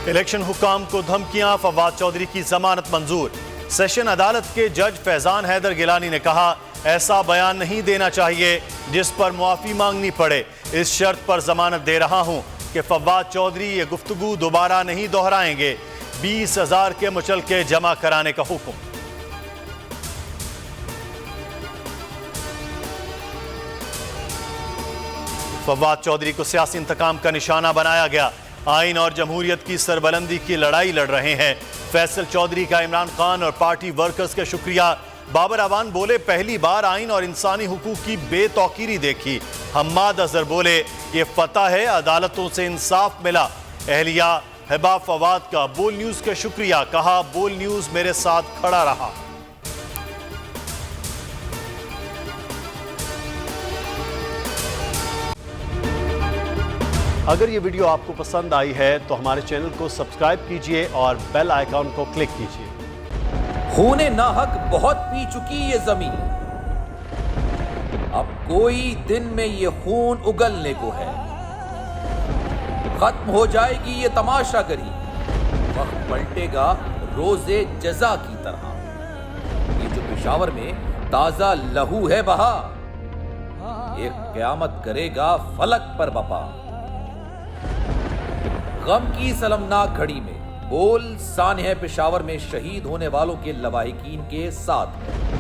Election حکام کو دھمکیاں، فواد چودھری کی ضمانت منظور۔ سیشن عدالت کے جج فیضان حیدر گیلانی نے کہا ایسا بیان نہیں دینا چاہیے جس پر معافی مانگنی پڑے، اس شرط پر ضمانت دے رہا ہوں کہ فواد چودھری یہ گفتگو دوبارہ نہیں دہرائیں گے۔ 20,000 کے مچلکے جمع کرانے کا حکم۔ فواد چودھری کو سیاسی انتقام کا نشانہ بنایا گیا، آئین اور جمہوریت کی سربلندی کی لڑائی لڑ رہے ہیں۔ فیصل چودھری کا عمران خان اور پارٹی ورکرز کا شکریہ۔ بابر اعوان بولے پہلی بار آئین اور انسانی حقوق کی بے توقیری دیکھی۔ حماد اظہر بولے یہ فتح ہے، عدالتوں سے انصاف ملا۔ اہلیہ ہبا فواد کا بول نیوز کا شکریہ، کہا بول نیوز میرے ساتھ کھڑا رہا۔ اگر یہ ویڈیو آپ کو پسند آئی ہے تو ہمارے چینل کو سبسکرائب کیجئے اور بیل آئیکن کو کلک کیجئے۔ خون ناحق بہت پی چکی یہ زمین، اب کوئی دن میں یہ خون اگلنے کو ہے۔ ختم ہو جائے گی یہ تماشا گری، وقت پلٹے گا روز جزا کی طرح۔ یہ جو پشاور میں تازہ لہو ہے بہا، ایک قیامت کرے گا فلک پر بپا۔ غم کی سلمناک گھڑی میں بول سانحہ پشاور میں شہید ہونے والوں کے لواحقین کے ساتھ ہے۔